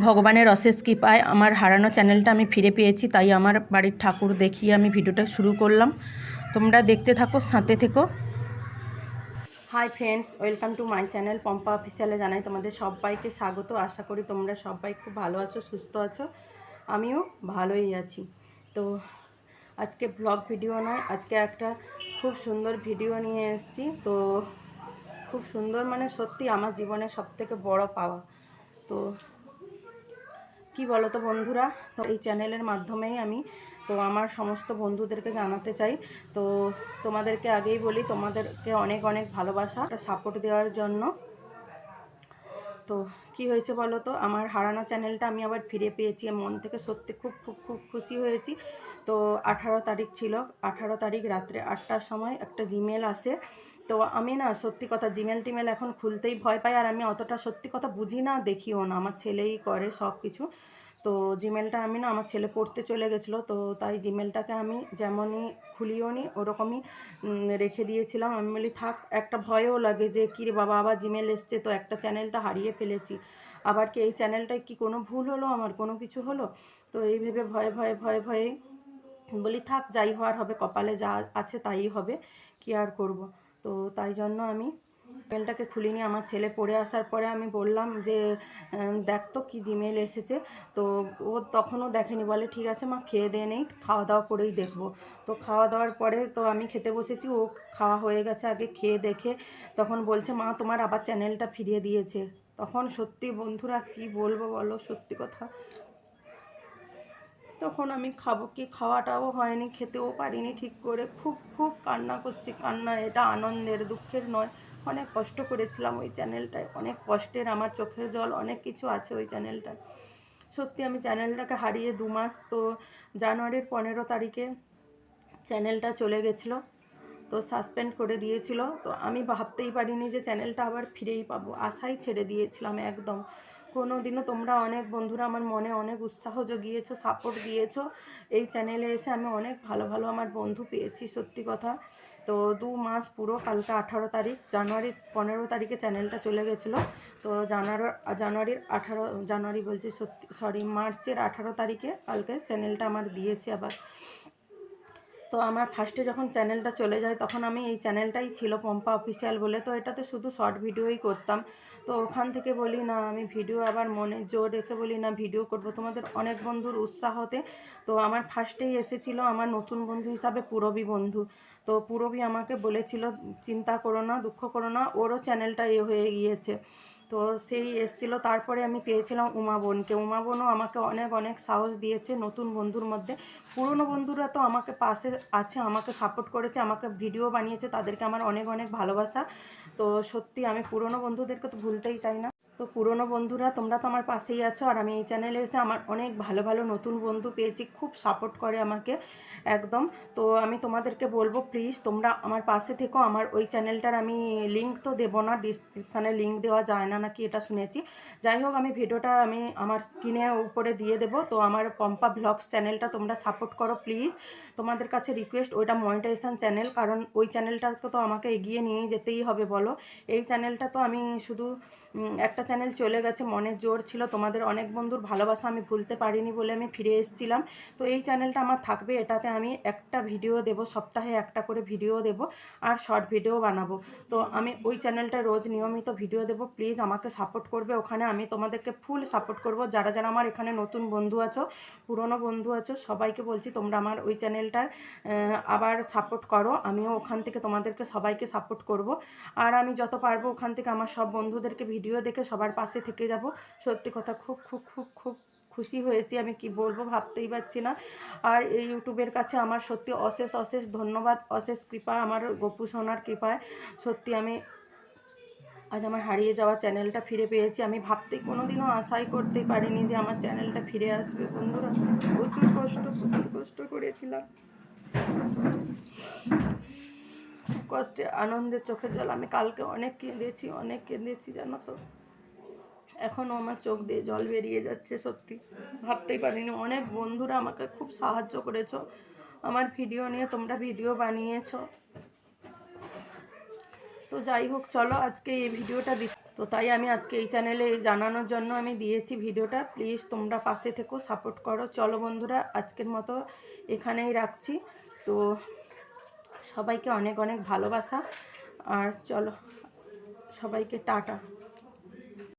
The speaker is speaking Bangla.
ভগবানের অশেষ কৃপায় আমার হারানো চ্যানেলটা আমি ফিরে পেয়েছি, তাই আমার বাড়ির ঠাকুর দেখিয়ে আমি ভিডিওটা শুরু করলাম। তোমরা দেখতে থাকো, সাথে থেকো। Hi friends, welcome to my channel Pompa অফিসিয়ালে জানাই তোমাদের সবাইকে স্বাগত। আশা করি তোমরা সবাই খুব ভালো আছো, সুস্থ আছো। আমিও ভালোই আছি। তো আজকে ব্লগ ভিডিও নয়, আজকে একটা খুব সুন্দর ভিডিও নিয়ে এসেছি। তো খুব সুন্দর মানে সত্যি আমার জীবনের সবথেকে বড় পাওয়া। তো কি বলো তো বন্ধুরা, তো এই চ্যানেলের মাধ্যমেই আমি তো আমার সমস্ত বন্ধুদেরকে জানাতে চাই। তো তোমাদেরকে আগেই বলি, তোমাদেরকে অনেক অনেক ভালোবাসা, সাপোর্ট দেওয়ার জন্য। তো কি হয়েছে বলো তো, আমার হারানো চ্যানেলটা আমি আবার ফিরে পেয়েছি। মন থেকে সত্যি খুব খুব খুব খুশি হয়েছি। তো 18 তারিখ ছিল, 18 তারিখ রাত্রে 8টার সময় একটা জিমেল আসে। তো আমি না সত্যি কথা জিমেল এখন খুলতেই ভয় পাই, আর আমি অতটা সত্যি কথা বুঝি না, দেখিও না, আমার ছেলেই করে সব কিছু। তো জিমেলটা আমি না, আমার ছেলে পড়তে চলে গেছিলো, তো তাই জিমেলটাকে আমি যেমনই খুলিও নি ওরকমই রেখে দিয়েছিলাম। আমি বলি থাক, একটা ভয়ও লাগে যে কী রে বাবা আবার জিমেল এসছে, তো একটা চ্যানেলটা হারিয়ে ফেলেছি, আবার কি এই চ্যানেলটায় কি কোনো ভুল হলো, আমার কোনো কিছু হলো। তো এই ভেবে ভয়ে ভয়ে ভয়ে ভয়ে বলি থাক, যাই হওয়ার হবে, কপালে যা আছে তাই হবে, কি আর করব। তো তাই জন্য আমি জিমেলটাকে খুলিনি। আমার ছেলে পড়ে আসার পরে আমি বললাম যে দেখ তো কী জিমেল এসেছে। তো ও তখনও দেখেনি, বলে ঠিক আছে মা, খেয়ে দিয়ে নেই, খাওয়া দাওয়া করেই দেখবো। তো খাওয়া দাওয়ার পরে তো আমি খেতে বসেছি, ও খাওয়া হয়ে গেছে আগে, খেয়ে দেখে তখন বলছে মা তোমার আবার চ্যানেলটা ফিরিয়ে দিয়েছে। তখন সত্যি বন্ধুরা কি বলবো বলো, সত্যি কথা, তখন আমি খাবো কি, খাওয়াটাও হয়নি, খেতেও পারিনি ঠিক করে, খুব খুব কান্না করছি। কান্না এটা আনন্দের, দুঃখের নয়। অনেক কষ্ট করেছিলাম ওই চ্যানেলটায়, অনেক কষ্টের, আমার চোখের জল, অনেক কিছু আছে ওই চ্যানেলটায়। সত্যি আমি চ্যানেলটাকে হারিয়ে 2 মাস। তো জানুয়ারির 15 তারিখে চ্যানেলটা চলে গেছিলো, তো সাসপেন্ড করে দিয়েছিল। তো আমি ভাবতেই পারিনি যে চ্যানেলটা আবার ফিরেই পাবো, আশাই ছেড়ে দিয়েছিলাম একদম। কোনো দিনও তোমরা অনেক বন্ধুরা আমার মনে অনেক উৎসাহ জুগিয়েছো, সাপোর্ট দিয়েছো। এই চ্যানেলে এসে আমি অনেক ভালো ভালো আমার বন্ধু পেয়েছি, সত্যি কথা। তো 2 মাস পুরো, কালকে 18 তারিখ, জানুয়ারির 15 তারিখে চ্যানেলটা চলে গেছিলো। তো জানুয়ারি বলছি, সরি মার্চের 18 তারিখে কালকে চ্যানেলটা আমার দিয়েছে আবার। তো আমার ফার্স্টে যখন চ্যানেলটা চলে যায়, তখন আমি এই চ্যানেলটাই ছিল পম্পা অফিসিয়াল বলে, তো এটাতে শুধু শর্ট ভিডিওই করতাম। তো ওখান থেকে বলি না, আমি ভিডিও আবার মনে জোর রেখে বলি না ভিডিও করব, তোমাদের অনেক বন্ধুর উৎসাহতে। তো আমার ফার্স্টেই এসেছিলো আমার নতুন বন্ধু হিসাবে পুরবী বন্ধু। তো পুরবী আমাকে বলেছিল চিন্তা করো না, দুঃখ করো না, ওরও চ্যানেলটা হয়ে গিয়েছে। তো সেই এসেছিলো। তারপরে আমি পেয়েছিলাম উমা বোনকে। উমা বোনও আমাকে অনেক অনেক সাহস দিয়েছে নতুন বন্ধুর মধ্যে। পুরনো বন্ধুরা তো আমাকে পাশে আছে, আমাকে সাপোর্ট করেছে, আমাকে ভিডিও বানিয়েছে, তাদেরকে আমার অনেক অনেক ভালোবাসা। তো সত্যি আমি পুরনো বন্ধুদেরকে তো ভুলতেই চাই না। তো পুরনো বন্ধুরা তোমরা তো আমার পাশেই আছো, আর আমি এই চ্যানেলে এসে আমার অনেক ভালো ভালো নতুন বন্ধু পেয়েছি, খুব সাপোর্ট করে আমাকে একদম। তো আমি তোমাদেরকে বলবো প্লিজ তোমরা আমার পাশে থেকো। আমার ওই চ্যানেলটার আমি লিঙ্ক তো দেবো না, ডিসক্রিপশানে লিঙ্ক দেওয়া যায় না নাকি এটা শুনেছি। যাই হোক, আমি ভিডিওটা আমি আমার স্ক্রিনের উপরে দিয়ে দেবো। তো আমার পম্পা ব্লগস চ্যানেলটা তোমরা সাপোর্ট করো প্লিজ, তোমাদের কাছে রিকোয়েস্ট। ওইটা মনিটাইজেশন চ্যানেল, কারণ ওই চ্যানেলটাকে তো আমাকে এগিয়ে নিয়ে যেতেই হবে বলো। এই চ্যানেলটা তো আমি শুধু একটা চ্যানেল চলে গেছে, মনের জোর ছিল, তোমাদের অনেক বন্ধুর ভালোবাসা আমি ভুলতে পারিনি বলে আমি ফিরে এসেছিলাম। তো এই চ্যানেলটা আমার থাকবে, এটাতে আমি একটা ভিডিও দেব, সপ্তাহে একটা করে ভিডিও দেব, আর শর্ট ভিডিও বানাবো। তো আমি ওই চ্যানেলটা রোজ নিয়মিত ভিডিও দেব, প্লিজ আমাকে সাপোর্ট করবে ওখানে। আমি তোমাদেরকে ফুল সাপোর্ট করব। যারা যারা আমার এখানে নতুন বন্ধু আছো, পুরনো বন্ধু আছো, সবাইকে বলছি তোমরা আমার ওই চ্যানেলটার আবার সাপোর্ট করো। আমিও ওখান থেকে তোমাদেরকে সবাইকে সাপোর্ট করব, আর আমি যত পারবো ওখান থেকে আমার সব বন্ধুদেরকে ভিডিও দেখে সবার পাশে থেকে যাব। সত্যি কথা খুব খুব খুব খুব খুশি হয়েছি, আমি কি বলবো ভাবতেই পারছি না। আর এই ইউটিউবের কাছে আমার সত্যি অশেষ অশেষ ধন্যবাদ, অশেষ কৃপা, আমার গপু সোনার কৃপায় সত্যি আমি আজ আমার হারিয়ে যাওয়া চ্যানেলটা ফিরে পেয়েছি। আমি ভাবতেই কোনোদিনও আশাই করতেই পারিনি যে আমার চ্যানেলটা ফিরে আসবে বন্ধুরা। প্রচুর কষ্ট করেছিলাম, কষ্টে আনন্দের চোখের জল। আমি কালকে অনেক কেঁদেছি জানো তো, এখনও আমার চোখ দিয়ে জল বেরিয়ে যাচ্ছে। সত্যি ভাবতেই পারিনি। অনেক বন্ধুরা আমাকে খুব সাহায্য করেছো, আমার ভিডিও নিয়ে তোমরা ভিডিও বানিয়েছো। তো যাই হোক, চলো আজকে এই ভিডিওটা তো তাই আমি আজকে এই চ্যানেলে জানানোর জন্য আমি দিয়েছি ভিডিওটা। প্লিজ তোমরা পাশে থেকো, সাপোর্ট করো। চলো বন্ধুরা, আজকের মতো এখানেই রাখছি। তো সবাইকে অনেক অনেক ভালোবাসা, আর চলো সবাইকে টাটা।